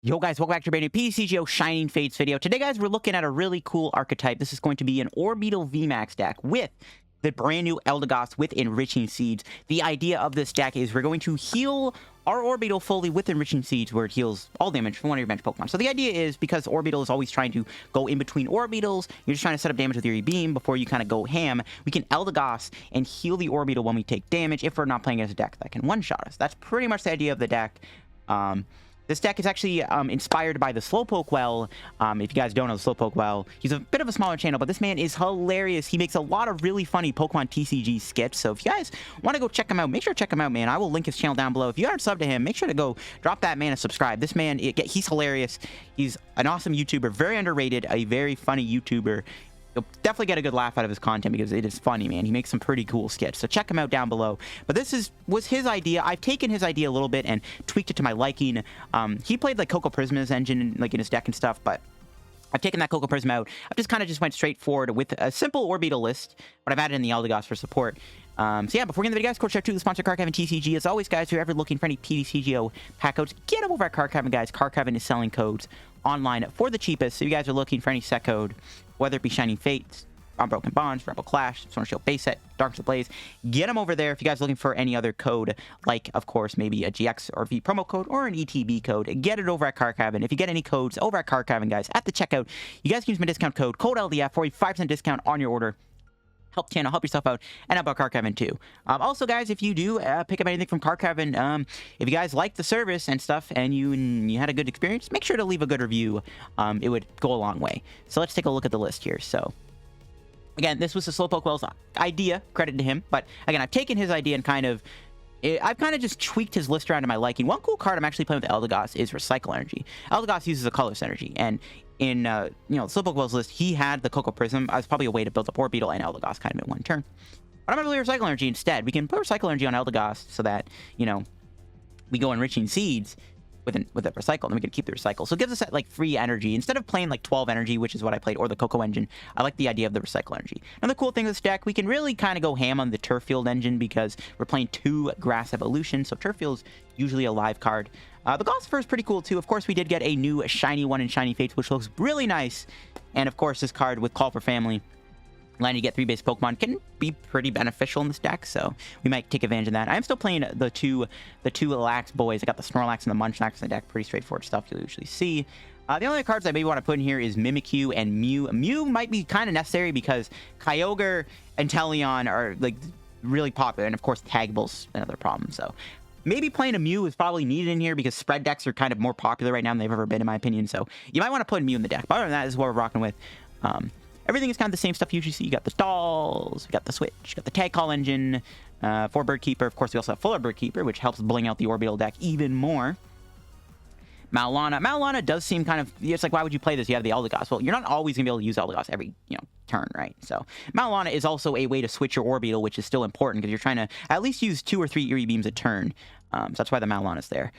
Yo guys, welcome back to a brand new PTCGO Shining Fates video. Today guys, we're looking at a really cool archetype. This is going to be an Orbeetle VMAX deck with the brand new Eldegoss with Enriching Seeds. The idea of this deck is we're going to heal our Orbeetle fully with Enriching Seeds, where it heals all damage from one of your bench Pokemon. So the idea is, because Orbeetle is always trying to go in between Orbeetles, you're just trying to set up damage with your E-Beam before you kind of go ham, we can Eldegoss and heal the Orbeetle when we take damage if we're not playing as a deck that can one-shot us. That's pretty much the idea of the deck. This deck is actually inspired by the Slowpoke Well. If you guys don't know the Slowpoke Well, he's a bit of a smaller channel, but this man is hilarious. He makes a lot of really funny Pokemon TCG skits. So if you guys want to go check him out, make sure to check him out, man. I will link his channel down below. If you aren't subbed to him, make sure to go drop that man a subscribe. This man, he's hilarious. He's an awesome YouTuber, very underrated, a very funny YouTuber. You'll definitely get a good laugh out of his content because it is funny, man. He makes some pretty cool skits, so check him out down below. But this was his idea. I've taken his idea a little bit and tweaked it to my liking. He played like Coco Prisma's engine like in his deck and stuff, but I've taken that Coco Prisma out. I've just went straight forward with a simple Orbeetle list, but I've added in the Eldegoss for support. So yeah, before we get into the video, guys, quick shout out to the sponsor, Card Cavern TCG. As always, guys, if you're ever looking for any PTCGO pack codes, get them over at Card Cavern, guys. Card Cavern is selling codes online for the cheapest. So you guys are looking for any set code, whether it be Shining Fates, Unbroken Bonds, Rebel Clash, Storm Shield base set, Dark Blaze, get them over there. If you guys are looking for any other code, like, of course, maybe a GX or V promo code or an ETB code, get it over at Card Cavern. If you get any codes over at Card Cavern, guys, at the checkout, you guys can use my discount code LDF for a 5% discount on your order. Help channel, help yourself out, and help out Card Cavern too. Also, guys, if you do pick up anything from Card Cavern, if you guys like the service and stuff, and you had a good experience, make sure to leave a good review. It would go a long way. So let's take a look at the list here. So again, this was the Slowpoke Well's idea, credit to him. But again, I've taken his idea and I've kind of just tweaked his list around to my liking. One cool card I'm actually playing with Eldegoss is Recycle Energy. Eldegoss uses a colorless energy, and in Slowpoke Well's list, he had the Coco Prism as probably a way to build up Orbeetle and Eldegoss kind of in one turn. But I'm going to play Recycle Energy instead. We can put Recycle Energy on Eldegoss so that, we go Enriching Seeds with a Recycle, and we can keep the Recycle. So it gives us that, like, free energy. Instead of playing, like, 12 energy, which is what I played, or the Coco engine, I like the idea of the Recycle Energy. Another cool thing with this deck, we can really kind of go ham on the Turffield engine because we're playing 2 Grass Evolution, so Turffield's usually a live card. The Gossifleur is pretty cool, too. Of course, we did get a new shiny one in Shining Fates, which looks really nice. And, of course, this card with Call for Family, letting you get 3 base Pokemon, can be pretty beneficial in this deck, so we might take advantage of that. I'm still playing the two Lax boys. I got the Snorlax and the Munchlax in the deck. Pretty straightforward stuff you'll usually see. The only cards I maybe want to put in here is Mimikyu and Mew. Mew might be kind of necessary because Kyogre and Teleon are, like, really popular, and of course Tagbull's another problem, so maybe playing a Mew is probably needed in here because spread decks are kind of more popular right now than they've ever been, in my opinion, so you might want to put Mew in the deck. But other than that, this is what we're rocking with. Everything is kind of the same stuff you usually see. You got the stalls, you got the switch, you got the Tag Call engine, for Bird Keeper. Of course, we also have Fuller Bird Keeper, which helps bling out the Orbeetle deck even more. Mallow Lana. Mallow Lana does seem kind of, it's like, why would you play this? You have the Eldegoss. Well, you're not always going to be able to use Eldegoss every, turn, right? So Mallow Lana is also a way to switch your Orbeetle, which is still important because you're trying to at least use 2 or 3 Eerie Beams a turn. So that's why the Mallow Lana's there.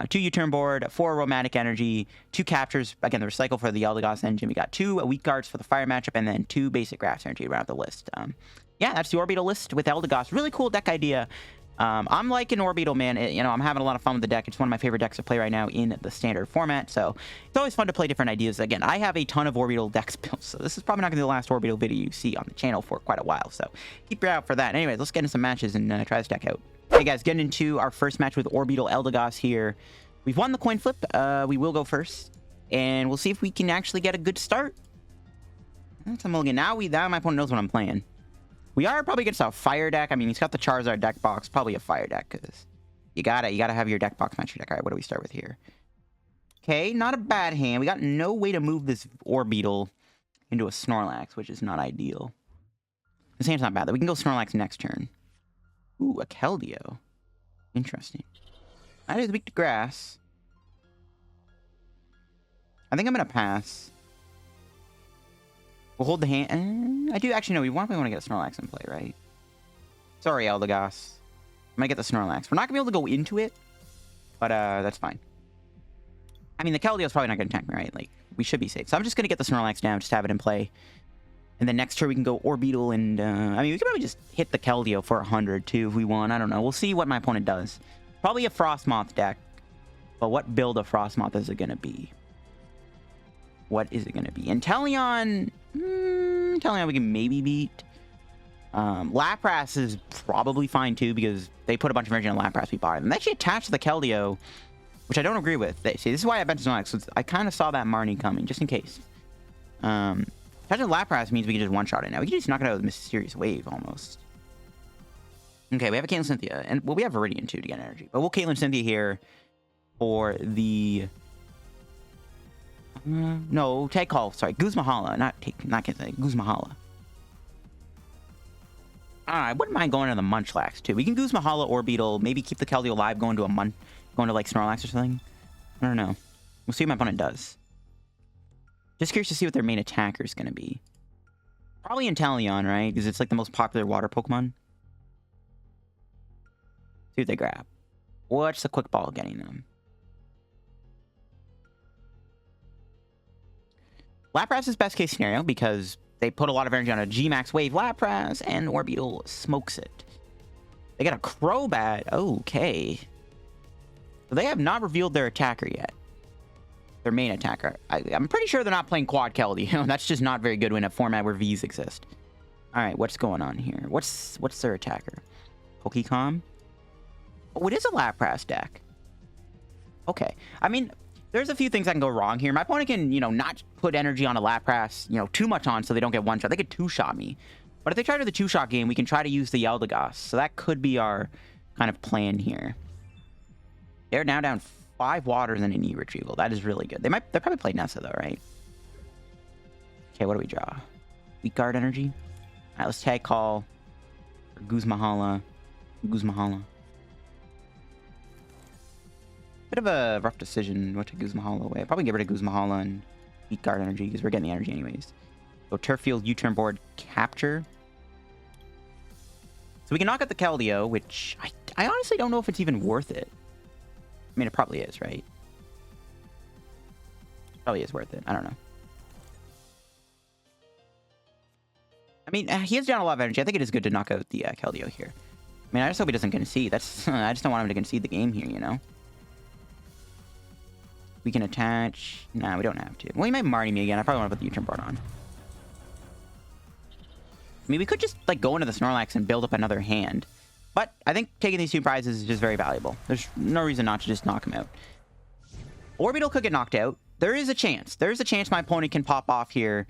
2 U-Turn Board, 4 Aromatic Energy, 2 Captures, again, the Recycle for the Eldegoss engine. We got 2 Weak Guards for the Fire matchup, and then 2 basic Grass Energy around the list. Yeah, that's the Orbeetle list with Eldegoss. Really cool deck idea. I'm liking Orbeetle, man. I'm having a lot of fun with the deck. It's one of my favorite decks to play right now in the standard format, so it's always fun to play different ideas. Again, I have a ton of Orbeetle decks built, so this is probably not going to be the last Orbeetle video you see on the channel for quite a while, so keep your eye out for that. Anyways, let's get into some matches and try this deck out. Hey guys, getting into our first match with Orbeetle Eldegoss here. We've won the coin flip. We will go first, and we'll see if we can actually get a good start. That's a mulligan. Now my opponent knows what I'm playing. We are probably against a fire deck. I mean, he's got the Charizard deck box, probably a fire deck, because you gotta have your deck box match your deck. All right, what do we start with here? Okay, not a bad hand. We got no way to move this Orbeetle into a Snorlax, which is not ideal. This hand's not bad, though. We can go Snorlax next turn. Ooh, a Keldeo. Interesting. That is weak to grass. I think I'm going to pass. We'll hold the hand. I do actually know we want to get a Snorlax in play, right? Sorry, Eldegoss. I'm going to get the Snorlax. We're not going to be able to go into it, but that's fine. I mean, the Keldeo's probably not going to attack me, right? Like, we should be safe. So I'm just going to get the Snorlax down, just have it in play. And then next turn we can go Orbeetle and, I mean, we could probably just hit the Keldeo for 100 too if we want. I don't know. We'll see what my opponent does. Probably a Frostmoth deck. But what build of Frostmoth is it going to be? What is it going to be? Inteleon... Inteleon we can maybe beat. Lapras is probably fine too, because they put a bunch of energy on Lapras we bought. And they actually attached to the Keldeo, which I don't agree with. See, this is why I bet Snorlax. So I kind of saw that Marnie coming, just in case. Attaching Lapras means we can just one-shot it now. We can just knock it out with a Mysterious Wave, almost. Okay, we have a Caitlin Cynthia. And, well, we have Viridian, too, to get energy. But we'll Caitlin Cynthia here for the... no, Tag Call. Sorry, Guzma Hala. Not Cynthia, Guzma Hala. I wouldn't mind going to the Munchlax, too. We can Guzma Hala, Orbeetle, maybe keep the Keldeo alive, going to like Snorlax or something. I don't know. We'll see what my opponent does. Just curious to see what their main attacker is going to be. Probably Inteleon, right? Because it's like the most popular water Pokemon. See what they grab. What's the quick ball getting them? Lapras is best case scenario because they put a lot of energy on a G-Max Wave Lapras and Orbeetle smokes it. They got a Crobat. Okay. So they have not revealed their attacker yet. Their main attacker. I'm pretty sure they're not playing Quad Keldeo. That's just not very good in a format where Vs exist. Alright, what's going on here? What's their attacker? Pokecom? Oh, it is a Lapras deck. Okay. I mean, there's a few things that can go wrong here. My opponent can, not put energy on a Lapras, too much on so they don't get one shot. They could two-shot me. But if they try to do the two-shot game, we can try to use the Eldegoss. So that could be our kind of plan here. They're now down 5 waters and an E-Retrieval. That is really good. They'll probably play Nessa, though, right? Okay, what do we draw? Weak Guard Energy. All right, let's Tag Call. Guzma Hala. Guzma Hala. Bit of a rough decision what to Guzma Hala away. I'd probably get rid of Guzma Hala and Weak Guard Energy because we're getting the energy anyways. So Turffield U-Turn Board Capture. So we can knock out the Keldeo, which I honestly don't know if it's even worth it. I mean, it probably is, right? Probably is worth it. I don't know. I mean, he has down a lot of energy. I think it is good to knock out the Keldeo here. I mean, I just hope he doesn't concede. I just don't want him to concede the game here, We can attach... Nah, we don't have to. Well, he might Marnie me again. I probably want to put the U-Turn Board on. I mean, we could just, go into the Snorlax and build up another hand. But I think taking these 2 prizes is just very valuable. There's no reason not to just knock him out. Orbeetle could get knocked out. There is a chance. There is a chance my opponent can pop off here.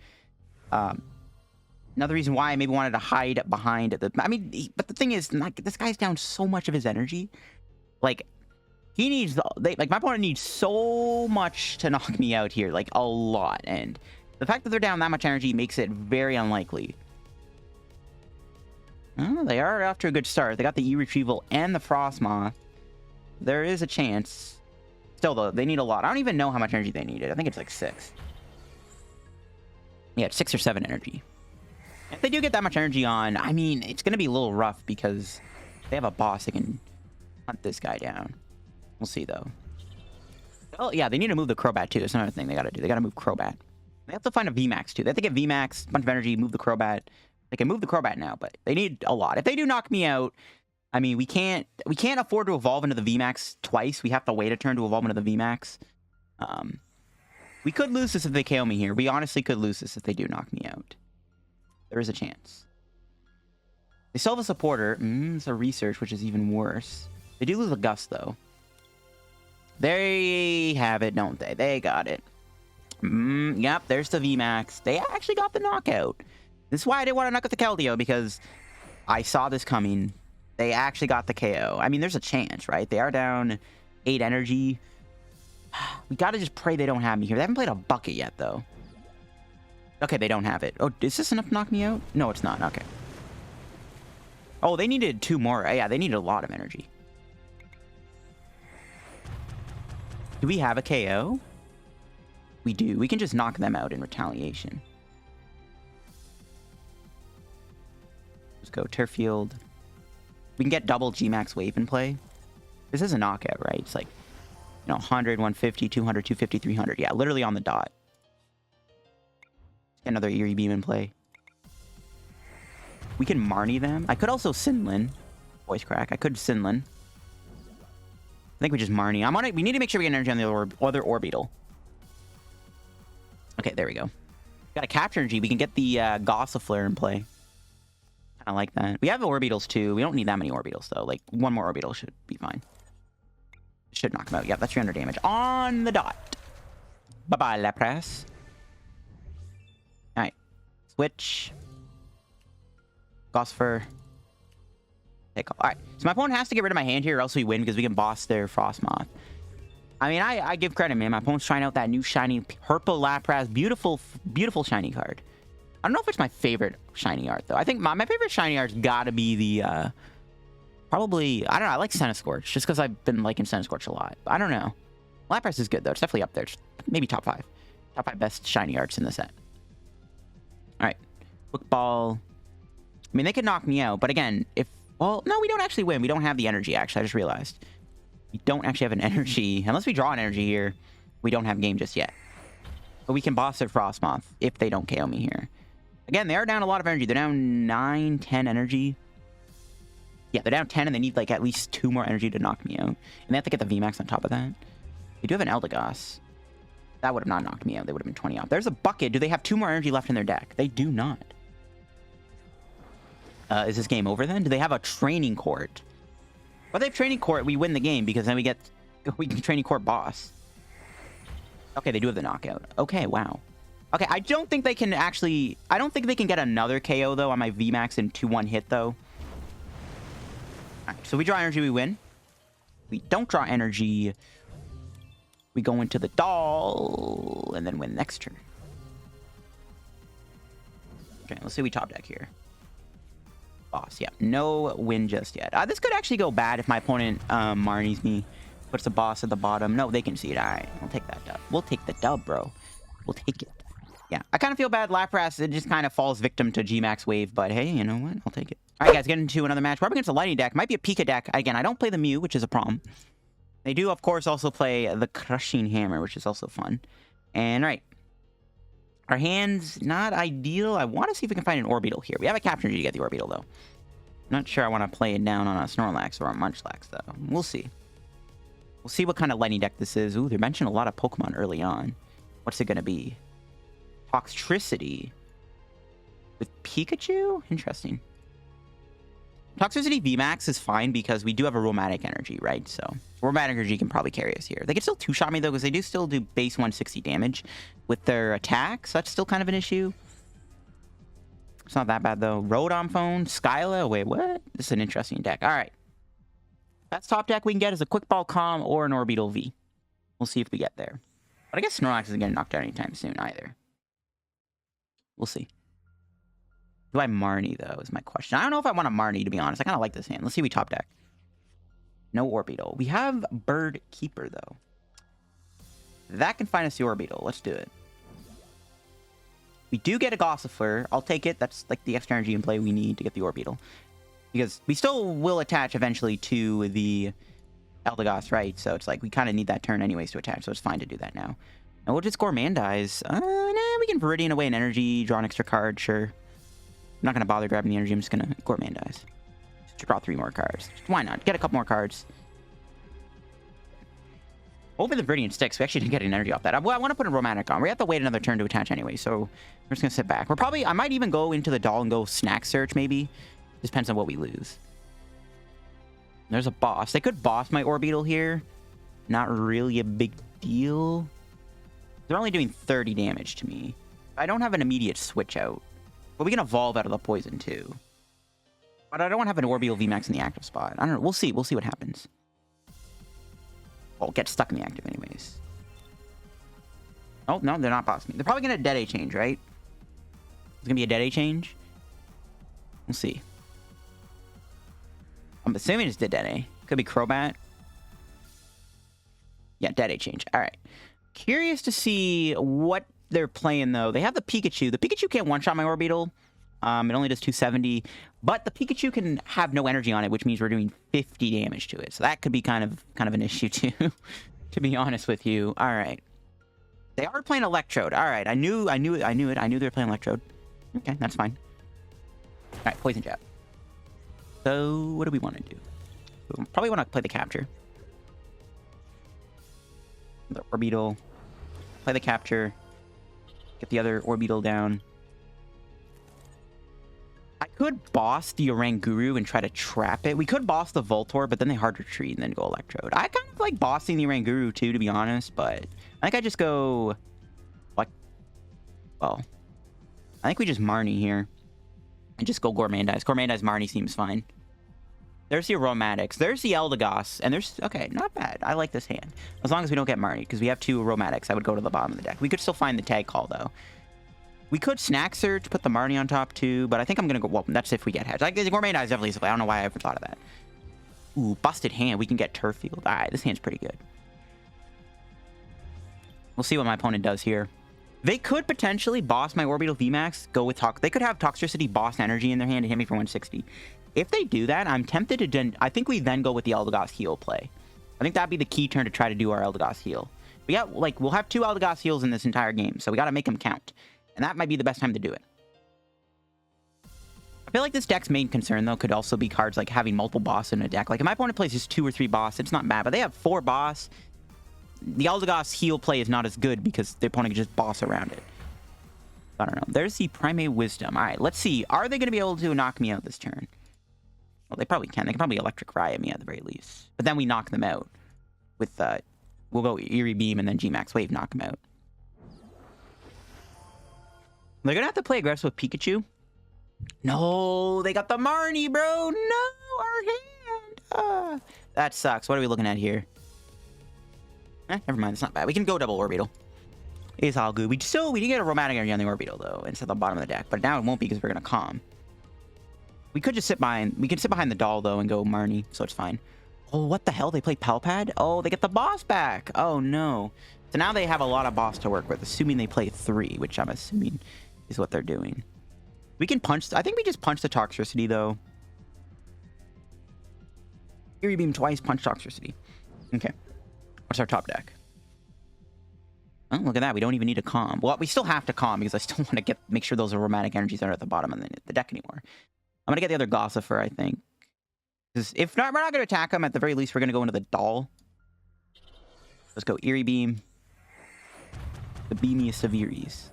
Another reason why I maybe wanted to hide behind the... I mean, but the thing is, this guy's down so much of his energy. He needs... my opponent needs so much to knock me out here. A lot. And the fact that they're down that much energy makes it very unlikely. Oh, they are off to a good start. They got the E-Retrieval and the Frostmoth. There is a chance. Still, though, they need a lot. I don't even know how much energy they needed. I think it's 6. Yeah, it's 6 or 7 energy. If they do get that much energy on, I mean, it's going to be a little rough because they have a boss that can hunt this guy down. We'll see, though. Oh, yeah, they need to move the Crobat, too. That's another thing they got to do. They got to move Crobat. They have to find a VMAX, too. They have to get VMAX, a bunch of energy, move the Crobat. They can move the Crobat now, but they need a lot. If they do knock me out, I mean, we can't afford to evolve into the VMAX twice. We have to wait a turn to evolve into the VMAX. We could lose this if they KO me here. We honestly could lose this if they do knock me out. There is a chance. They still have a supporter. It's a research, which is even worse. They do lose a Gust, though. They have it, don't they? They got it. Yep, there's the VMAX. They actually got the knockout. This is why I didn't want to knock out the Keldeo, because I saw this coming. They actually got the KO. I mean, there's a chance, right? They are down 8 energy. We gotta just pray they don't have me here. They haven't played a bucket yet, though. Okay, they don't have it. Oh, is this enough to knock me out? No, it's not. Okay. Oh, they needed 2 more. Yeah, they needed a lot of energy. Do we have a KO? We do. We can just knock them out in retaliation. Let's go Turffield. We can get double G-Max Wave in play. This is a knockout, right? It's 100, 150, 200, 250, 300. Yeah, literally on the dot. Get another Eerie Beam in play. We can Marnie them. I could also Sinlin. Voice crack. I could Sinlin. think we just Marnie. I'm on it. We need to make sure we get energy on the other Orbeetle. Okay, there we go. Got a Capture Energy. We can get the Gossifleur in play. I like that. We have Orbeetles too. We don't need that many Orbeetles though. Like one more Orbeetle should be fine. Should knock him out. Yep, that's 300 damage on the dot. Bye-bye, Lapras. Alright. Switch. Gossifleur. Take off. Alright. So my opponent has to get rid of my hand here or else we win because we can boss their Frostmoth. I mean, I give credit, man. My opponent's trying out that new shiny purple Lapras. Beautiful, beautiful shiny card. I don't know if it's my favorite shiny art, though. I think my favorite shiny art's gotta be the, probably, I don't know, I like Centiskorch, just because I've been liking Centiskorch a lot. But I don't know. Lapras is good, though. It's definitely up there. It's maybe top 5. Top 5 best shiny arts in the set. Alright. Quick Ball. I mean, they could knock me out, but again, if... Well, no, we don't actually win. We don't have the energy, actually. I just realized. We don't actually have an energy. Unless we draw an energy here, we don't have game just yet. But we can boss their Frostmoth if they don't KO me here. Again, they are down a lot of energy. They're down 9, 10 energy. Yeah, they're down 10, and they need, like, at least 2 more energy to knock me out. And they have to get the VMAX on top of that. They do have an Eldegoss. That would have not knocked me out. They would have been 20 off. There's a Bucket. Do they have 2 more energy left in their deck? They do not. Is this game over, then? Do they have a Training Court? If they have Training Court, we win the game, because then we can Training Court boss. Okay, they do have the knockout. Okay, wow. Okay, I don't think they can actually... I don't think they can get another KO, though, on my VMAX in 2-1 hit, though. Alright, so we draw energy, we win. We don't draw energy. We go into the doll, and then win next turn. Okay, let's see we top deck here. Boss, yeah. No win just yet. This could actually go bad if my opponent Marnies me. Puts the boss at the bottom. No, they can see it. Alright, we'll take that dub. We'll take the dub, bro. We'll take it. Yeah, I kind of feel bad. Lapras, it just kind of falls victim to G-Max Wave, but hey, you know what? I'll take it. All right, guys, get into another match. We're up against a Lightning deck. Might be a Pika deck. Again, I don't play the Mew, which is a problem. They do, of course, also play the Crushing Hammer, which is also fun. And, all right. Our hand's not ideal. I want to see if we can find an Orbeetle here. We have a Capture Energy to get the Orbeetle, though. Not sure I want to play it down on a Snorlax or a Munchlax, though. We'll see. We'll see what kind of Lightning deck this is. Ooh, they're mentioning a lot of Pokemon early on. What's it going to be? Toxicity with Pikachu? Interesting. Toxicity VMAX is fine because we do have a Aromatic Energy, right? So Aromatic Energy can probably carry us here. They can still two-shot me, though, because they do still do base 160 damage with their attacks. So that's still kind of an issue. It's not that bad, though. Rodon Phone, Skyla. Wait, what? This is an interesting deck. All right. Best top deck we can get is a Quick Ball Calm or an Orbeetle V. We'll see if we get there. But I guess Snorlax isn't getting knocked out anytime soon, either. We'll see. Do I Marnie, though, is my question. I don't know if I want a Marnie, to be honest. I kind of like this hand. Let's see if we top deck. No Orbeetle. We have Bird Keeper, though. That can find us the Orbeetle. Let's do it. We do get a Gossifleur. I'll take it. That's like the extra energy in play we need to get the Orbeetle. Because we still will attach eventually to the Eldegoss, right? So it's like we kind of need that turn anyways to attach. So it's fine to do that now. And we'll just Gourmandize. Nah, we can Viridian away an energy, draw an extra card, sure. I'm not going to bother grabbing the energy. I'm just going to Gourmandize. Just draw 3 more cards. Why not? Get a couple more cards. Hopefully the Viridian sticks. We actually didn't get an energy off that. I want to put a Romantic on. We have to wait another turn to attach anyway, so we're just going to sit back. We're probably... I might even go into the doll and go Snack Search, maybe. Just depends on what we lose. There's a boss. They could boss my Orbeetle here. Not really a big deal. They're only doing 30 damage to me. I don't have an immediate switch out. But we can evolve out of the poison, too. But I don't want to have an Orbeetle VMAX in the active spot. I don't know. We'll see. We'll see what happens. Well, get stuck in the active anyways. Oh, no, they're not bossing me. They're probably going to Dead A change, right? It's going to be a Dead A change? We'll see. I'm assuming it's the Dead A. Could be Crobat. Yeah, Dead A change. All right. Curious to see what they're playing, though. They have the Pikachu. The Pikachu can't one-shot my Orbeetle. It only does 270. But the Pikachu can have no energy on it, which means we're doing 50 damage to it. So that could be kind of an issue, too, to be honest with you. All right. They are playing Electrode. All right. I knew it. I knew they were playing Electrode. Okay, that's fine. All right, Poison Jab. So what do we want to do? We probably want to play the Capture. The Orbeetle. Play the Capture. Get the other Orbeetle down. I could boss the Oranguru and try to trap it. We could boss the Voltorb, but then they hard retreat and then go Electrode. I kind of like bossing the Oranguru too, to be honest, but I think I just go... like... well... I think we just Marnie here. And just go Gourmandize. Gourmandize Marnie seems fine. There's the Aromatics. There's the Eldegoss. And there's... okay, not bad. I like this hand. As long as we don't get Marnie, because we have 2 Aromatics. I would go to the bottom of the deck. We could still find the Tag Call, though. We could Snack Search, put the Marnie on top, too. But I think I'm going to go... well, that's if we get hedged. Like, Gourmandize definitely is... I don't know why I ever thought of that. Ooh, Busted Hand. We can get Turffield. Alright, this hand's pretty good. We'll see what my opponent does here. They could potentially boss my Orbeetle VMAX, go with They could have Toxicity, Boss Energy in their hand and hit me for 160. If they do that, I'm tempted to... I think we then go with the Eldegoss heal play. I think that'd be the key turn to try to do our Eldegoss heal. We got, like, we'll have 2 Eldegoss heals in this entire game, so we gotta make them count. And that might be the best time to do it. I feel like this deck's main concern, though, could also be cards like having multiple boss in a deck. Like, if my opponent plays just 2 or 3 boss, it's not bad, but they have 4 boss. The Eldegoss heal play is not as good because the opponent can just boss around it. I don't know. There's the Primate Wisdom. All right, let's see. Are they going to be able to knock me out this turn? Well, they probably can. They can probably Electric Riot me at the very least. But then we knock them out with... we'll go Eerie Beam and then G-Max Wave knock them out. They're going to have to play aggressive with Pikachu. No, they got the Marnie, bro. No, our hand. That sucks. What are we looking at here? Never mind. It's not bad. We can go double Orbeetle. It's all good. We did get a Aromatic Energy on the Orbeetle, though, instead of the bottom of the deck. But now it won't be because we're going to Calm. We could just sit behind... we can sit behind the doll, though, and go Marnie, so it's fine. Oh, what the hell? They play Palpad? Oh, they get the boss back. Oh, no. So now they have a lot of boss to work with, assuming they play 3, which I'm assuming is what they're doing. We can punch... I think we just punch the Toxicity, though. Eerie Beam twice, punch Toxicity. Okay. What's our top deck? Oh, look at that. We don't even need to Calm. Well, we still have to Calm because I still want to make sure those Aromatic Energies aren't at the bottom of the deck anymore. I'm going to get the other Gossifleur, I think. Because if not, we're not going to attack them. At the very least, we're going to go into the doll. Let's go Eerie Beam. The beamiest of Eerie's.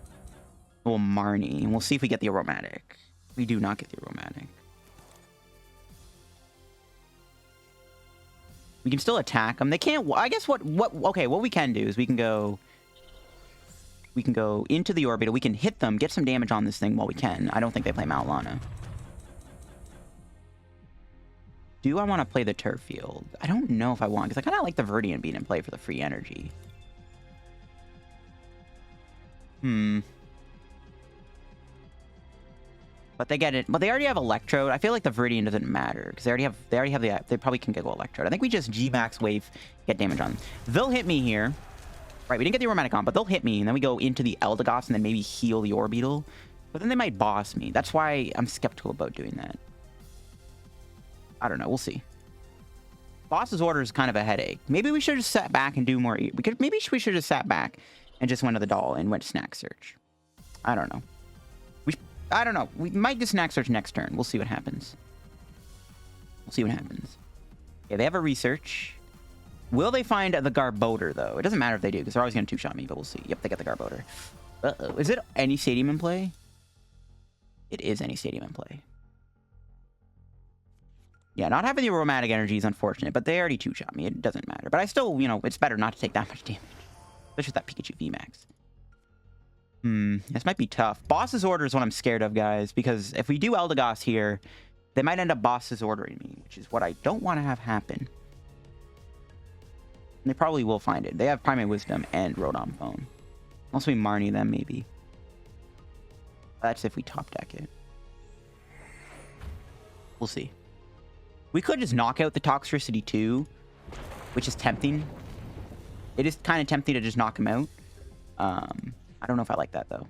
We'll Marnie. And we'll see if we get the Aromatic. We do not get the Aromatic. We can still attack them. They can't... I guess okay, what we can do is we can go into the Orbeetle. We can hit them, get some damage on this thing while we can. I don't think they play Mallow Lana. Do I want to play the Turffield? I don't know if I want, because I kind of like the Verdian being in play for the free energy. But they get it. But they already have Electrode. I feel like the Viridian doesn't matter because they already have the. They probably can go Electrode. I think we just G-Max Wave, get damage on them. They'll hit me here. Right, we didn't get the Aromatic on, but they'll hit me, and then we go into the Eldegoss and then maybe heal the Orbeetle. But then they might boss me. That's why I'm skeptical about doing that. I don't know. We'll see. Boss's order is kind of a headache. Maybe we should have just sat back and do more. Maybe we should have just sat back and just went to the doll and went Snack Search. I don't know. I don't know. We might just Snack Search next turn. We'll see what happens. We'll see what happens. Okay, they have a Research. Will they find the Garbodor, though? It doesn't matter if they do, because they're always going to 2-shot me, but we'll see. Yep, they get the Garbodor. Uh-oh. Is it any stadium in play? It is any stadium in play. Yeah, not having the Aromatic Energy is unfortunate, but they already 2-shot me. It doesn't matter. But I still, you know, it's better not to take that much damage. Especially with that Pikachu VMAX. This might be tough. Boss's Order is what I'm scared of, guys, because if we do Eldegoss here, they might end up Boss's Ordering me, which is what I don't want to have happen. And they probably will find it. They have Primate Wisdom and Rodon Phone. Unless we Marnie them, maybe. That's if we top deck it. We'll see. We could just knock out the Toxicity too, which is tempting. It is kind of tempting to just knock him out. I don't know if I like that, though.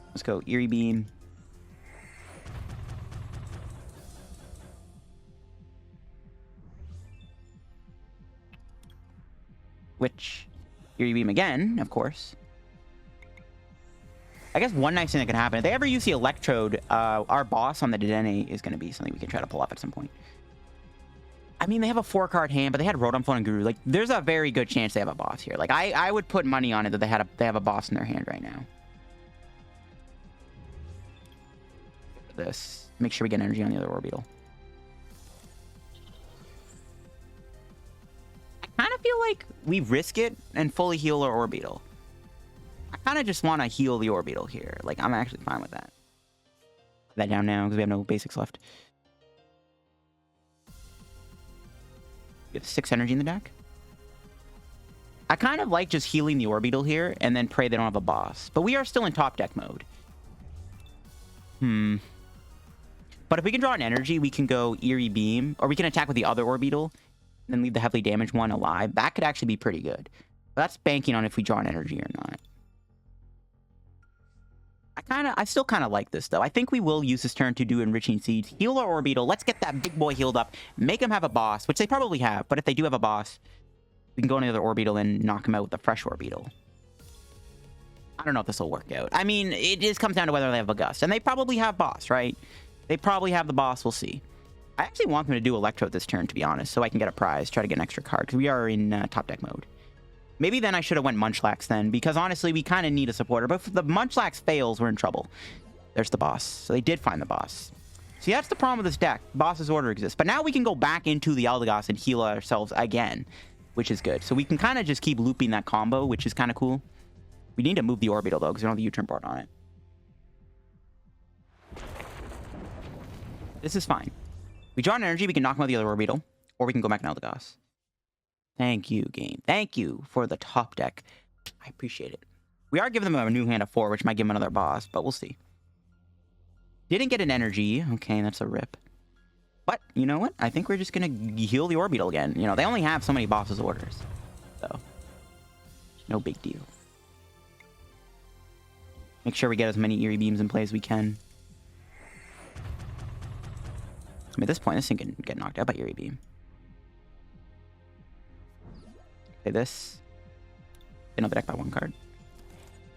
Let's go Eerie Beam. Which, Eerie Beam again, of course. I guess one nice thing that can happen, if they ever use the Electrode, our boss on the Dedenne is going to be something we can try to pull off at some point. I mean, they have a 4-card hand, but they had Rotom and Guru. Like, there's a very good chance they have a boss here. Like, I would put money on it that they have a boss in their hand right now. This. Make sure we get energy on the other Orbeetle. I kind of feel like we risk it and fully heal our Orbeetle. I kind of just want to heal the Orbeetle here. Like, I'm actually fine with that. Put that down now because we have no basics left. We have 6 energy in the deck. I kind of like just healing the Orbeetle here and then pray they don't have a boss. But we are still in top deck mode. But if we can draw an energy, we can go Eerie Beam, or we can attack with the other Orbeetle, and then leave the heavily damaged one alive. That could actually be pretty good. But that's banking on if we draw an energy or not. I still kind of like this, though. I think we will use this turn to do Enriching Seeds, heal our Orbeetle, let's get that big boy healed up, make him have a boss, which they probably have, but if they do have a boss, we can go on the other Orbeetle and knock him out with a fresh Orbeetle. I don't know if this will work out. I mean, it just comes down to whether they have a Gust, and they probably have boss, right? They probably have the boss, we'll see. I actually want them to do Electrode this turn, to be honest, so I can get a prize, try to get an extra card, because we are in top deck mode. Maybe then I should have went Munchlax then, because honestly, we kind of need a supporter. But if the Munchlax fails, we're in trouble. There's the boss. So they did find the boss. See, that's the problem with this deck. Boss's order exists. But now we can go back into the Eldegoss and heal ourselves again, which is good. So we can kind of just keep looping that combo, which is kind of cool. We need to move the Orbeetle, though, because we don't have the U-Turn Board on it. This is fine. We draw an energy, we can knock him out the other Orbeetle, or we can go back to Eldegoss. Thank you, game. Thank you for the top deck. I appreciate it. We are giving them a new hand of 4, which might give them another boss, but we'll see. Didn't get an energy. Okay, that's a rip. But, you know what? I think we're just going to heal the Orbeetle again. You know, they only have so many bosses' orders. So, no big deal. Make sure we get as many Eerie Beams in play as we can. I mean, at this point, this thing can get knocked out by Eerie Beam. Play this. Another deck by 1 card. And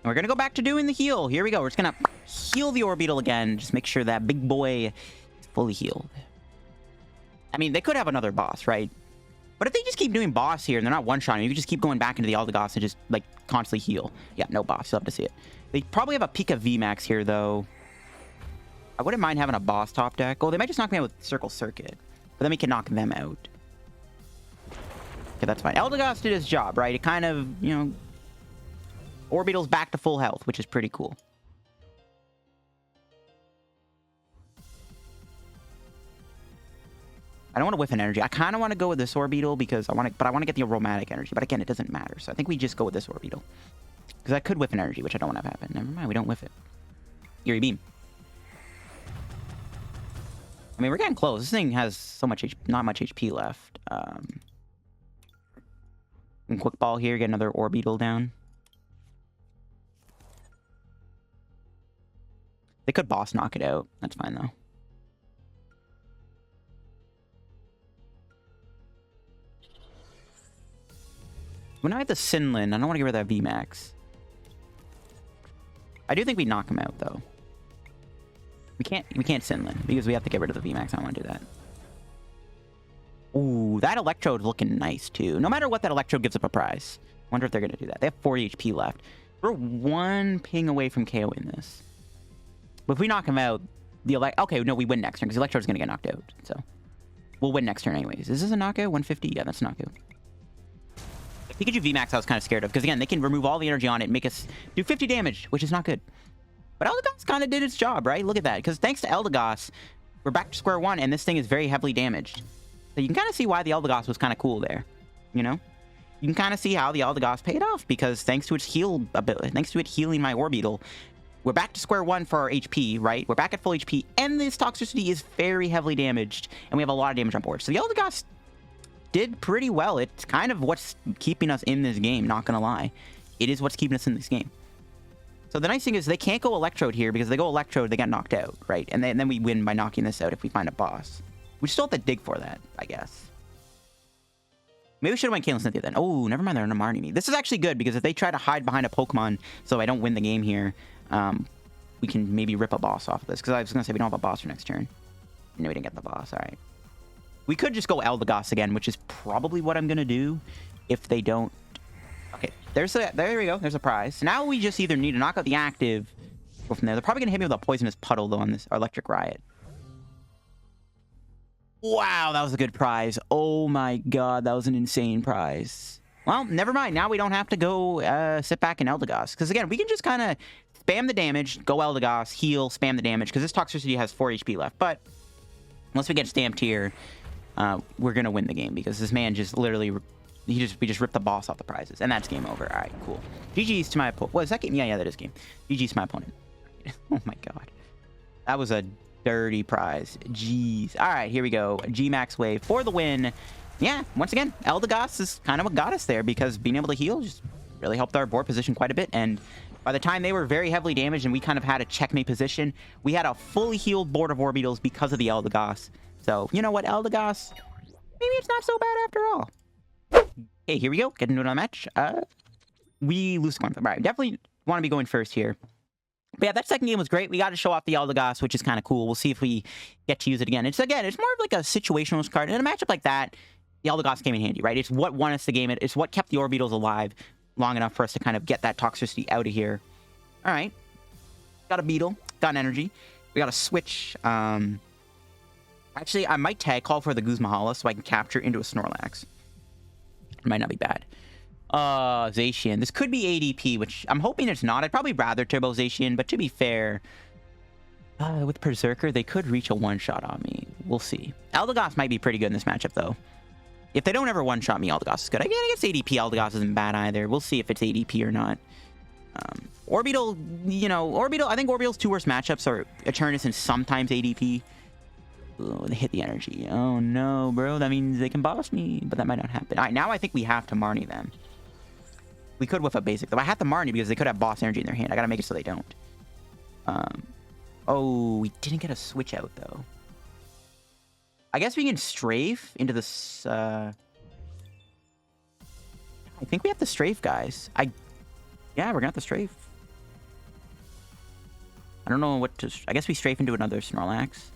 we're going to go back to doing the heal. Here we go. We're just going to heal the Orbeetle again. Just make sure that big boy is fully healed. I mean, they could have another boss, right? But if they just keep doing boss here and they're not one-shotting, you can just keep going back into the Eldegoss and just, like, constantly heal. Yeah, no boss. You'll have to see it. They probably have a Pika VMAX here, though. I wouldn't mind having a boss top deck. Oh, they might just knock me out with Circle Circuit. But then we can knock them out. Okay, that's fine. Eldegoss did his job, right? It kind of, you know... Orbeetle's back to full health, which is pretty cool. I don't want to whiff an energy. I kind of want to go with this Orbeetle because I want to get the Aromatic energy. But again, it doesn't matter. So I think we just go with this Orbeetle. Because I could whiff an energy, which I don't want to have happen. Never mind, we don't whiff it. Eerie Beam. I mean, we're getting close. This thing has so much not much HP left. And Quick Ball here, get another Orbeetle down. They could boss knock it out. That's fine, though. When I have the Sinlin, I don't want to get rid of that VMAX. I do think we knock him out, though. We can't Sinlin, because we have to get rid of the VMAX. I don't want to do that. Ooh, that Electrode's looking nice, too. No matter what, that Electrode gives up a prize. Wonder if they're going to do that. They have 40 HP left. We're 1 ping away from KO in this. But if we knock him out, okay, no, we win next turn, because the Electrode's going to get knocked out. So, we'll win next turn anyways. Is this a knockout? 150? Yeah, that's a knockout. Pikachu VMAX I was kind of scared of, because again, they can remove all the energy on it and make us do 50 damage, which is not good. But Eldegoss kind of did its job, right? Look at that. Because thanks to Eldegoss, we're back to square one, and this thing is very heavily damaged. So you can kind of see why the Eldegoss was kind of cool there. You know? You can kind of see how the Eldegoss paid off, because thanks to its heal ability, thanks to it healing my Orbeetle, we're back to square one for our HP, right? We're back at full HP, and this Toxicity is very heavily damaged, and we have a lot of damage on board. So the Eldegoss did pretty well. It's kind of what's keeping us in this game, not gonna lie. It is what's keeping us in this game. So the nice thing is they can't go Electrode here, because if they go Electrode, they get knocked out, right? And then we win by knocking this out if we find a boss. We still have to dig for that, I guess. Maybe we should have went Caitlin Cynthia then. Oh, never mind, they're gonna Marnie me. This is actually good, because if they try to hide behind a Pokemon so I don't win the game here, we can maybe rip a boss off of this. Because I was gonna say we don't have a boss for next turn. No, we didn't get the boss, alright. We could just go Eldegoss again, which is probably what I'm going to do if they don't. Okay, there we go. There's a prize. Now we just either need to knock out the active. Go from there. They're probably going to hit me with a Poisonous Puddle, though, on this Electric Riot. Wow, that was a good prize. Oh my god, that was an insane prize. Well, never mind. Now we don't have to go sit back in Eldegoss. Because again, we can just kind of spam the damage, go Eldegoss, heal, spam the damage. Because this Toxicity has 4 HP left. But once we get stamped here, we're going to win the game. Because this man just literally, we just ripped the boss off the prizes. And that's game over. All right, cool. GG's to my opponent. What is that game? Yeah, that is game. GG's to my opponent. Oh my god. That was a dirty prize. Jeez. All right, here we go. G-Max Wave for the win. Yeah, once again, Eldegoss is kind of what got us there because being able to heal just really helped our board position quite a bit. And by the time they were very heavily damaged and we kind of had a checkmate position, we had a fully healed board of Orbeetles because of the Eldegoss. So, you know what, Eldegoss? Maybe it's not so bad after all. Okay, here we go. Get into another match. We lose the coin flip. All right, definitely want to be going first here. But yeah, that second game was great. We got to show off the Eldegoss, which is kind of cool. We'll see if we get to use it again. It's more of like a situational card. In a matchup like that, the Eldegoss came in handy, right? It's what won us the game. It's what kept the Orbeetles alive long enough for us to kind of get that Toxicity out of here. All right. Got a Beetle. Got an Energy. We got a switch. Actually, I might Tag Call for the Guzma Hala so I can capture into a Snorlax. It might not be bad. Zacian. This could be ADP, which I'm hoping it's not. I'd probably rather Turbo Zacian, but to be fair, with Berserker, they could reach a one-shot on me. We'll see. Eldegoss might be pretty good in this matchup, though. If they don't ever one-shot me, Eldegoss is good. Again, I guess ADP Eldegoss isn't bad either. We'll see if it's ADP or not. Orbeetle, you know, I think Orbeetle's 2 worst matchups are Eternus and sometimes ADP. Ooh, they hit the energy. Oh, no, bro. That means they can boss me, but that might not happen. All right, now I think we have to Marnie them. We could whiff a basic, though. I have to Marnie because they could have boss energy in their hand. I gotta make it so they don't. Oh, we didn't get a switch out, though. I guess we can strafe into this, I think we have to strafe, guys. Yeah, we're gonna have to strafe. I don't know what to... I guess we strafe into another Snorlax.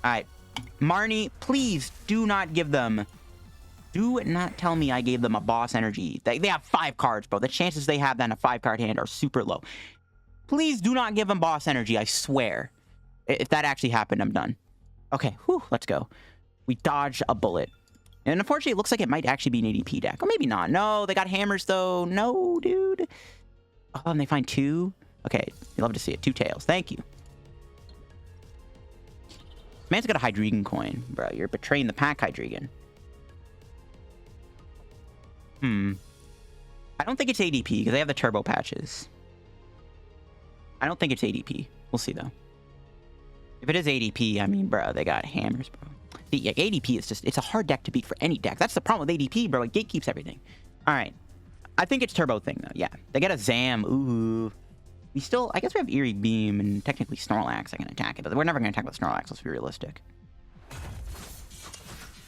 Alright. Marnie, please do not give them... Do not tell me I gave them a boss energy. They have 5 cards, bro. The chances they have that in a 5-card hand are super low. Please do not give them boss energy, I swear. If that actually happened, I'm done. Okay, whew, let's go. We dodged a bullet. And unfortunately, it looks like it might actually be an ADP deck. Or maybe not. No, they got hammers, though. No, dude. Oh, and they find 2? Okay, you love to see it. 2 tails. Thank you. Man's got a Hydreigon coin. Bro, you're betraying the pack, Hydreigon. I don't think it's ADP because they have the turbo patches. I don't think it's ADP. We'll see, though. If it is ADP, I mean, bro, they got hammers, bro. See, yeah, ADP is just... It's a hard deck to beat for any deck. That's the problem with ADP, bro. It gatekeeps everything. All right. I think it's turbo thing, though. Yeah. They get a Zam. Ooh. We still... I guess we have Eerie Beam and technically Snorlax. I can attack it, but we're never going to attack with Snorlax. Let's be realistic.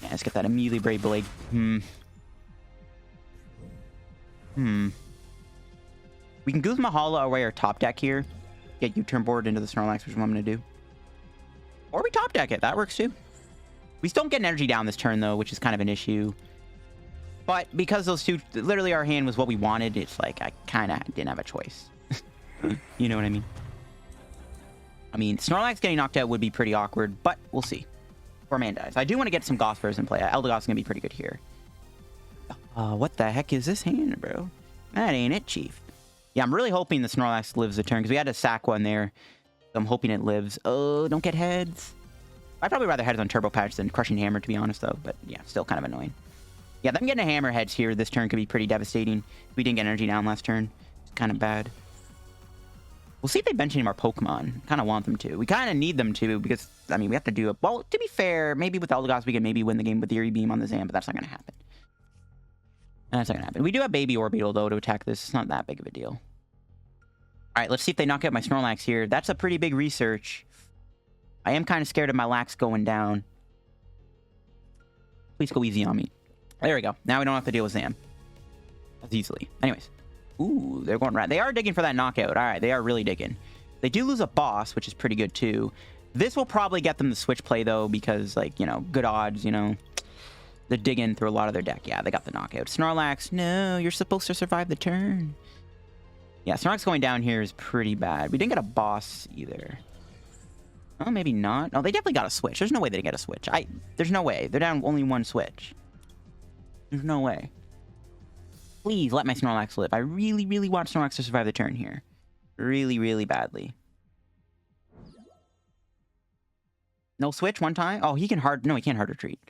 Yeah, let's get that immediately Brave Blade. We can Guzma Hala away our top deck here. Get U-Turn Board into the Snorlax, which is what I'm going to do. Or we top deck it. That works too. We still don't get an energy down this turn, though, which is kind of an issue. But because those 2... Literally, our hand was what we wanted. It's like I kind of didn't have a choice. You know what I mean? I mean, Snorlax getting knocked out would be pretty awkward, but we'll see. 4-man dies. I do want to get some Gossifleurs in play. Eldegoss is going to be pretty good here. What the heck is this hand, bro? That ain't it, Chief. Yeah, I'm really hoping the Snorlax lives a turn, because we had to sack one there. So I'm hoping it lives. Oh, don't get heads. I'd probably rather heads on Turbo Patch than Crushing Hammer, to be honest, though. But yeah, still kind of annoying. Yeah, them getting a Hammer heads here this turn could be pretty devastating. We didn't get energy down last turn. It's kind of bad. We'll see if they bench any more Pokemon. Kind of want them to. We kind of need them to, because, I mean, we have to do it. Well, to be fair, maybe with Eldegoss, we can maybe win the game with Eerie Beam on the Zam, but that's not going to happen. That's not going to happen. We do have Baby Orbeetle, though, to attack this. It's not that big of a deal. All right, let's see if they knock out my Snorlax here. That's a pretty big research. I am kind of scared of my Lax going down. Please go easy on me. There we go. Now we don't have to deal with Zam as easily. Anyways. Ooh, they're going right. They are digging for that knockout. All right, they are really digging. They do lose a boss, which is pretty good, too. This will probably get them the switch play, though, because, like, you know, good odds, you know. They're digging through a lot of their deck. Yeah, they got the knockout. Snorlax, no, you're supposed to survive the turn. Yeah, Snorlax going down here is pretty bad. We didn't get a boss either. Oh, maybe not. Oh, they definitely got a switch. There's no way they didn't get a switch. There's no way. They're down only one switch. There's no way. Please let my Snorlax live. I really, really want Snorlax to survive the turn here. Really, really badly. No switch one time? Oh, he can hard... No, he can't hard retreat.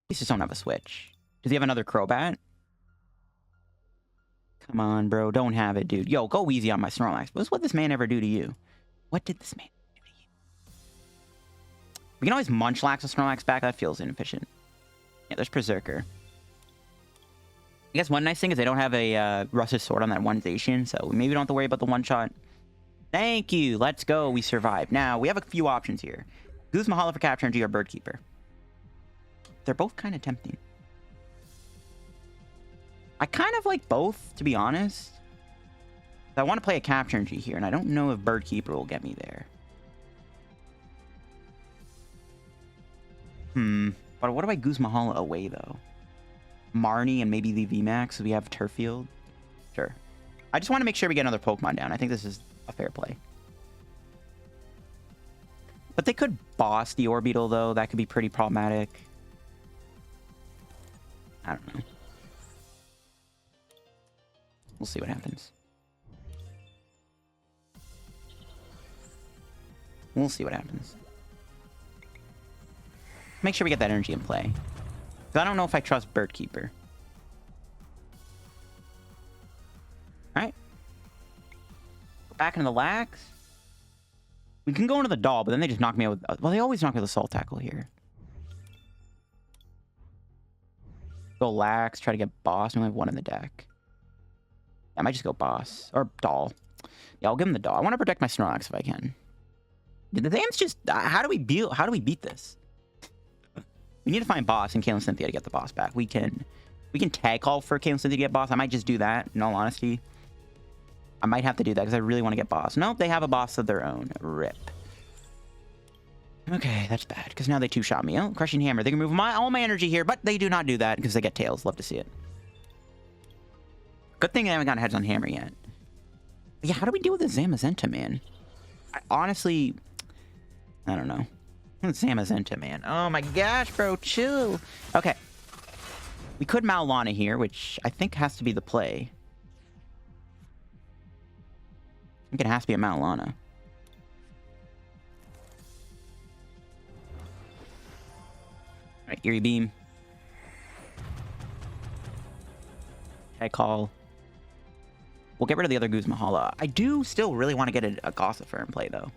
He just don't have a switch. Does he have another Crobat? Come on, bro. Don't have it, dude. Yo, go easy on my Snorlax. What's what this man ever do to you? What did this man do to you? We can always Munchlax a Snorlax back. That feels inefficient. Yeah, there's Berserker. I guess one nice thing is they don't have a Rusted Sword on that one Zacian, so maybe we don't have to worry about the one-shot. Thank you. Let's go. We survived. Now, we have a few options here. Guzma Hala for Capture Energy or Bird Keeper. They're both kind of tempting. I kind of like both, to be honest. I want to play a Capture Energy here, and I don't know if Bird Keeper will get me there. But what do I Guzma Hala away, though? Marnie and maybe the VMAX, so we have Turffield. Sure. I just want to make sure we get another Pokemon down. I think this is a fair play. But they could boss the Orbeetle, though. That could be pretty problematic. I don't know. We'll see what happens. We'll see what happens. Make sure we get that energy in play. I don't know if I trust Bird Keeper. Alright. Back into the Lax. We can go into the Doll, but then they just knock me out with... Well, they always knock me with Assault Tackle here. Go Lax, try to get Boss. We only have one in the deck. I might just go Boss. Or Doll. Yeah, I'll give him the Doll. I want to protect my Snorlax if I can. The game's just... How do we beat this? We need to find Boss and Caitlin Cynthia to get the Boss back. We can Tag Call for Caitlin Cynthia to get Boss. I might just do that, in all honesty. I might have to do that because I really want to get Boss. Nope, they have a Boss of their own. Rip. Okay, that's bad, because now they two-shot me. Oh, Crushing Hammer. They can move all my energy here, but they do not do that because they get Tails. Love to see it. Good thing I haven't gotten heads on Hammer yet. But yeah, how do we deal with the Zamazenta, man? Honestly, I don't know. Zamazenta, man. Oh my gosh, bro, chill. Okay. We could Mallow Lana here, which I think has to be the play. I think it has to be a Mallow Lana. Alright, Eerie Beam. Tag Call. We'll get rid of the other Guzma Hala. I do still really want to get a Gossifleur in play, though.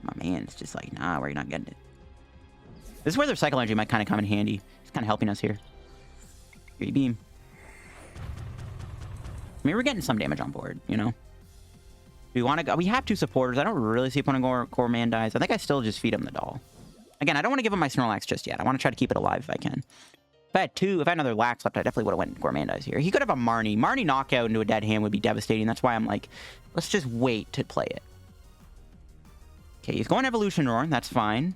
My man, it's just like, nah, we're not getting it. This is where the Recycle Energy might kind of come in handy. It's kind of helping us here. Eerie Beam. I mean, we're getting some damage on board, you know? We want to go. We have two supporters. I don't really see a point in Gourmand dies. I think I still just feed him the Doll. Again, I don't want to give him my Snorlax just yet. I want to try to keep it alive if I can. If I had another Lax left, I definitely would have went Gourmand dies here. He could have a Marnie. Marnie knockout into a dead hand would be devastating. That's why I'm like, let's just wait to play it. Okay, he's going Evolution Roar. That's fine.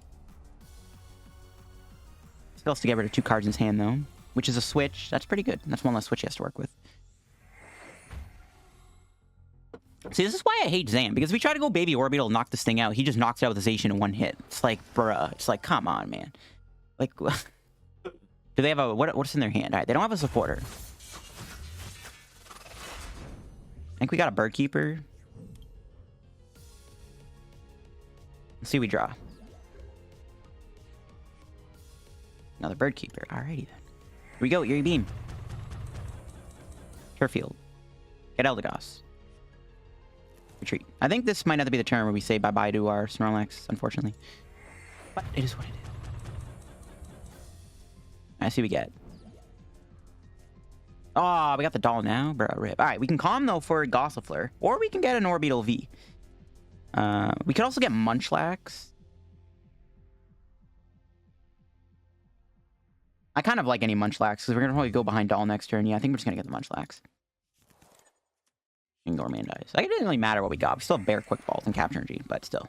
Still has to get rid of 2 cards in his hand, though. Which is a switch. That's pretty good. That's one less switch he has to work with. See, this is why I hate Zam. Because if we try to go Baby Orbeetle and knock this thing out, he just knocks it out with a Zacian in one hit. It's like, bruh. It's like, come on, man. Like, do they have a... What's in their hand? Alright, they don't have a supporter. I think we got a Bird Keeper. Let's see what we draw. Another Bird Keeper. Alrighty then. Here we go. Eerie Beam. Turffield. Get Eldegoss. Retreat. I think this might not be the turn where we say bye-bye to our Snorlax, unfortunately. But it is what it is. I see we get. Oh, we got the Doll now? Bro, rip. Alright, we can calm, though, for Gossifleur. Or we can get an Orbeetle V. We could also get Munchlax. I kind of like any Munchlax, because we're going to probably go behind Doll next turn. Yeah, I think we're just going to get the Munchlax. And Gourmand dies. Like, it didn't really matter what we got. We still have Bear Quick Balls and Capture Energy, but still.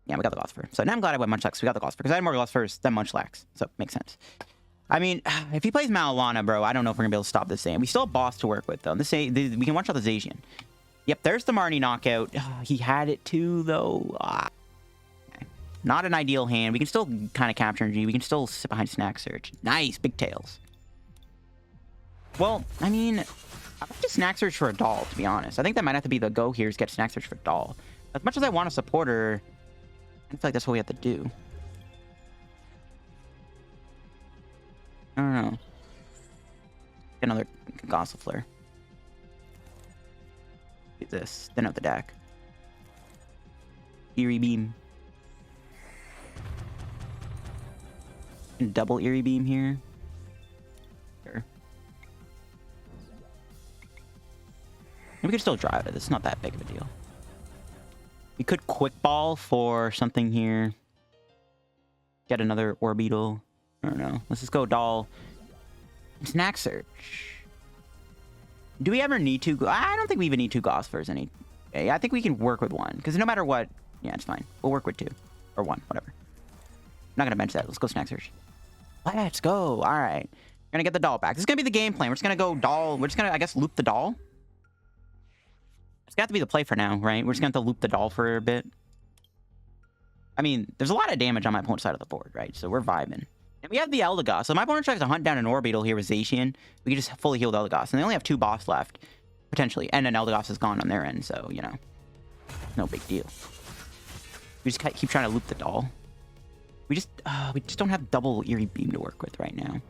Yeah, we got the Gossifleur. So now I'm glad I went Munchlax. We got the Gossifleur because I had more Gossifleurs than Munchlax. So it makes sense. I mean, if he plays Mallow Lana, bro, I don't know if we're going to be able to stop this Zam. We still have boss to work with, though. We can watch out the Zacian. Yep, there's the Marnie knockout. He had it, too, though. Okay. Not an ideal hand. We can still kind of capture energy. We can still sit behind Snack Search. Nice, big tails. Well, I mean, I might just Snack Search for a doll, to be honest. I think that might have to be the go here is get Snack Search for a doll. As much as I want a supporter, I feel like that's what we have to do. I don't know. Another Gossifleur. Get this. Thin out the deck. Eerie Beam. Double Eerie Beam here. Sure. And we could still drive it. It's not that big of a deal. We could Quick Ball for something here. Get another Orbeetle. I don't know. Let's just go doll. Snack Search. Do we ever need to? I don't think we even need 2 Gossifleurs any. I think we can work with 1. Because no matter what, yeah, it's fine. We'll work with 2. Or 1, whatever. I'm not going to bench that. Let's go Snack Search. Let's go. All right. We're going to get the doll back. This is going to be the game plan. We're just going to go doll. We're just going to, I guess, loop the doll. It's got to be the play for now, right? We're just going to have to loop the doll for a bit. I mean, there's a lot of damage on my opponent's side of the board, right? So we're vibing. And we have the Eldegoss. So my opponent tries to hunt down an Orbeetle here with Zacian. We can just fully heal the Eldegoss. And they only have 2 boss left, potentially. And an Eldegoss is gone on their end, so, you know. No big deal. We just keep trying to loop the doll. We just don't have double Eerie Beam to work with right now.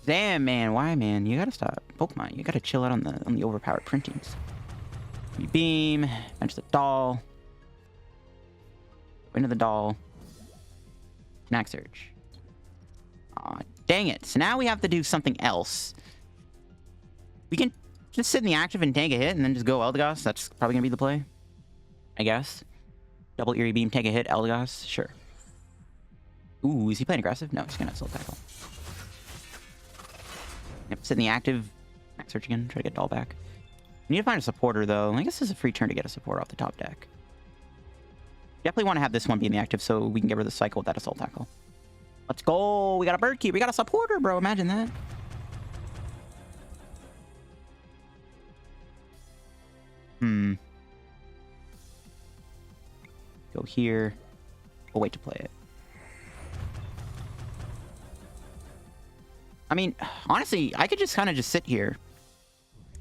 Damn, man. Why, man? You gotta stop. Pokemon, you gotta chill out on the overpowered printings. Eerie Beam. Bench the doll. Into the doll. Snack Search. Aw, dang it. So now we have to do something else. We can just sit in the active and tank a hit and then just go Eldegoss. That's probably going to be the play, I guess. Double Eerie Beam, take a hit, Eldegoss. Sure. Ooh, is he playing aggressive? No, he's going to Soul Tackle. Yep, sit in the active. Snack Search again. Try to get doll back. We need to find a supporter, though. I guess this is a free turn to get a support off the top deck. Definitely want to have this one be in the active so we can get rid of the cycle with that Assault Tackle. Let's go. We got a Bird Keeper. We got a supporter, bro. Imagine that. Go here. We'll wait to play it. I mean, honestly, I could just kind of just sit here.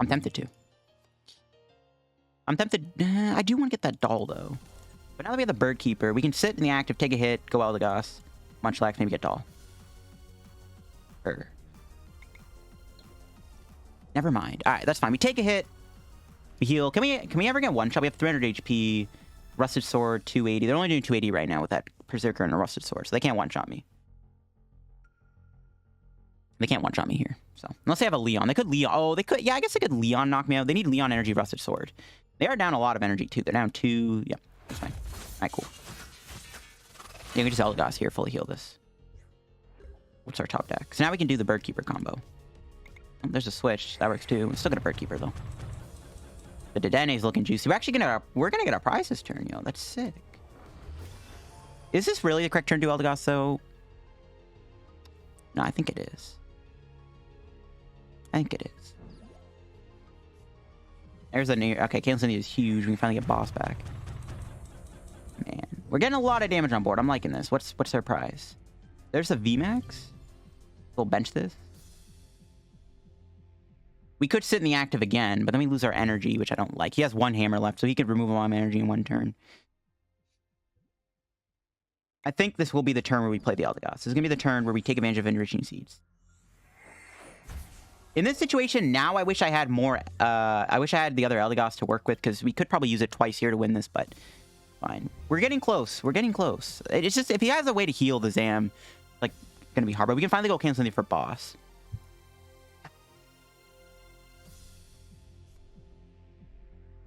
I'm tempted to. I'm tempted. I do want to get that doll, though. But now that we have the Bird Keeper, we can sit in the active, take a hit, go Eldegoss, Munchlax, maybe get doll. Never mind. All right, that's fine. We take a hit, we heal. Can we ever get one shot? We have 300 HP, Rusted Sword, 280. They're only doing 280 right now with that Berserker and a Rusted Sword, so they can't one shot me. They can't one shot me here. So unless they have a Leon, they could Leon. Oh, they could. Yeah, I guess they could Leon knock me out. They need Leon energy, Rusted Sword. They are down a lot of energy too. They're down 2. Yep. That's fine. Alright, cool. Yeah, we just Eldegoss here, fully heal this. What's our top deck? So now we can do the Bird Keeper combo. Oh, there's a switch. That works too. We're still gonna Bird Keeper though. The Dedene's looking juicy. We're gonna get our prize this turn, yo. That's sick. Is this really the correct turn to Eldegoss though? No, I think it is. I think it is. There's a new. Okay, Caitlin CEC is huge. We can finally get boss back. Man, we're getting a lot of damage on board. I'm liking this. What's their prize? There's a VMAX. We'll bench this. We could sit in the active again, but then we lose our energy, which I don't like. He has 1 hammer left, so he could remove all my energy in 1 turn. I think this will be the turn where we play the Eldegoss. This is going to be the turn where we take advantage of enriching seeds. In this situation, now I wish I had more... I wish I had the other Eldegoss to work with, because we could probably use it twice here to win this, but... Fine. We're getting close. We're getting close. It's just, if he has a way to heal the Zam, like, gonna be hard. But we can finally go cancel for boss.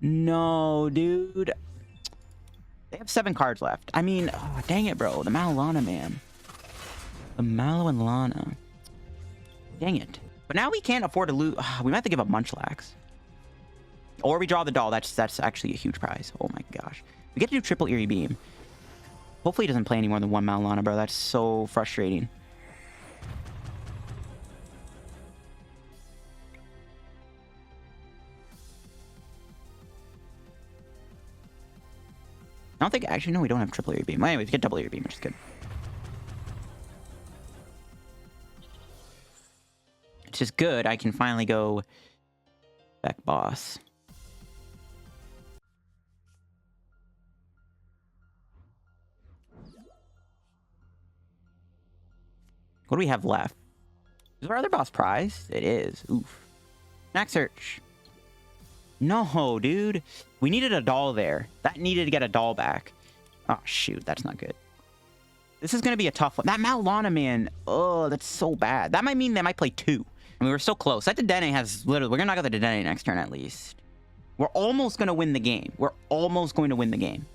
No, dude. They have 7 cards left. I mean, oh, dang it, bro. The Mallow Lana, man. The Mallow and Lana. Dang it. But now we can't afford to lose. We might have to give up Munchlax. Or we draw the doll. That's actually a huge prize. Oh my gosh. We get to do triple Eerie Beam. Hopefully he doesn't play any more than one Mallow Lana, bro. That's so frustrating. I don't think... Actually, no, we don't have triple area beam. Well, anyways, we get double area beam, which is good. Which is good. I can finally go back boss. What do we have left? Is our other boss prize? It is. Oof. Snack search. No, dude. We needed a doll there. That needed to get a doll back. Oh, shoot. That's not good. This is going to be a tough one. That Mallow Lana, man. Oh, that's so bad. That might mean they might play two. I mean, we're so close. That Dedenne has literally... We're going to knock out the Dedenne next turn at least. We're almost going to win the game. We're almost going to win the game.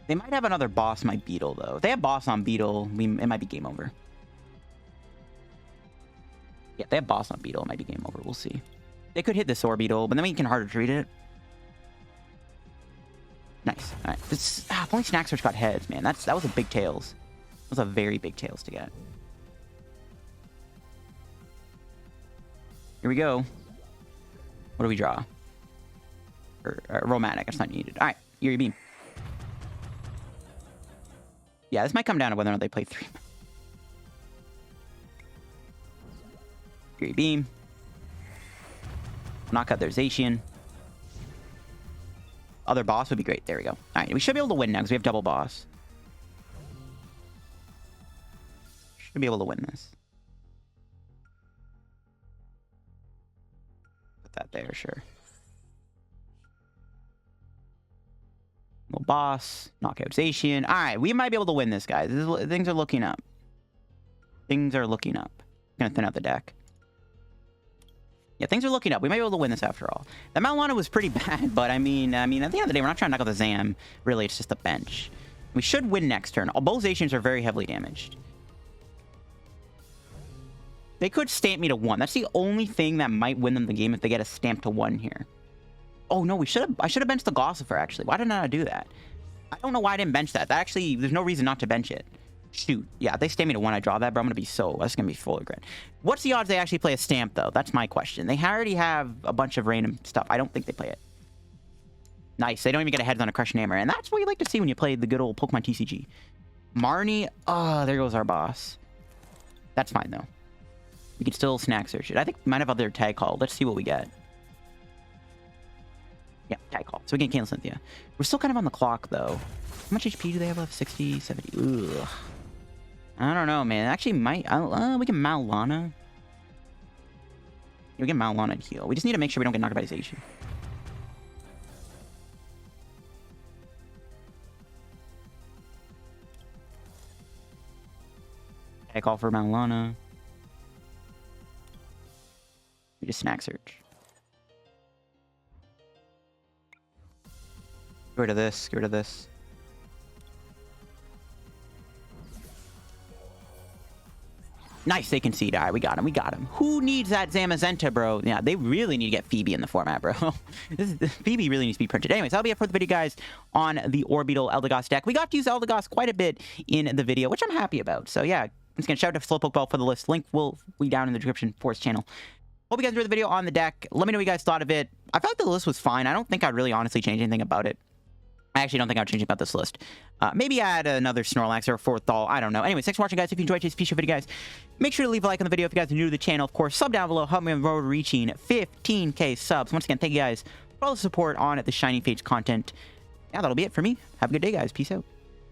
They might have another boss on my Beetle, though. If they have boss on Beetle, it might be game over. Yeah, if they have boss on Beetle, it might be game over. We'll see. They could hit this Orbeetle, but then we can harder treat it. Nice. All right. If only Snack Search got heads, man. That was a big tails. That was a very big tails to get. Here we go. What do we draw? Aromatic. That's not needed. All right. Eerie Beam. Yeah, this might come down to whether or not they play 3. Eerie Beam. Knock out their Zacian. Other boss would be great. There we go. All right, we should be able to win now because we have double boss. Should be able to win this. Put that there, sure. Little boss. Knockout Zacian. All right, we might be able to win this, guys. Things are looking up. Things are looking up. Gonna thin out the deck. Yeah, things are looking up. We might be able to win this after all. That Mallow Lana was pretty bad, but I mean, at the end of the day, we're not trying to knock out the Zam. Really, it's just the bench. We should win next turn. Both Zacians are very heavily damaged. They could stamp me to 1. That's the only thing that might win them the game if they get a stamp to 1 here. Oh no, I should have benched the Gossifleur actually. Why didn't I do that? I don't know why I didn't bench that. That actually, there's no reason not to bench it. Shoot. Yeah, if they stamp me to 1, I draw that, bro. I'm going to be that's going to be full regret. What's the odds they actually play a stamp, though? That's my question. They already have a bunch of random stuff. I don't think they play it. Nice. They don't even get a heads on a Crush Hammer. And that's what you like to see when you play the good old Pokemon TCG. Marnie. Oh, there goes our boss. That's fine, though. We can still Snack Search it. I think we might have other Tag Call. Let's see what we get. Yeah, Tag Call. So we can cancel Cynthia. We're still kind of on the clock, though. How much HP do they have left? 60, 70. Ugh. I don't know, man. Actually, we can Mallow Lana. We can Mallow Lana and heal. We just need to make sure we don't get knocked out by Zacian. Tag Call for Mallow Lana. We just Snack Search. Get rid of this. Get rid of this. Nice, they concede. All right, we got him. We got him. Who needs that Zamazenta, bro? Yeah, they really need to get Phoebe in the format, bro. Phoebe really needs to be printed. Anyways, that'll be it for the video, guys, on the Orbeetle Eldegoss deck. We got to use Eldegoss quite a bit in the video, which I'm happy about. So, yeah, I'm just going to shout out to Slowpoke Ball for the list. Link will be down in the description for his channel. Hope you guys enjoyed the video on the deck. Let me know what you guys thought of it. I felt like the list was fine. I don't think I'd really honestly change anything about it. I actually don't think I'd change about this list. Maybe add another Snorlax or a 4th doll. I don't know. Anyways, thanks for watching, guys. If you enjoyed today's feature video, guys, make sure to leave a like on the video. If you guys are new to the channel, of course, sub down below. Help me on the road reaching 15K subs. Once again, thank you guys for all the support on the Shining Fates content. Yeah, that'll be it for me. Have a good day, guys. Peace out.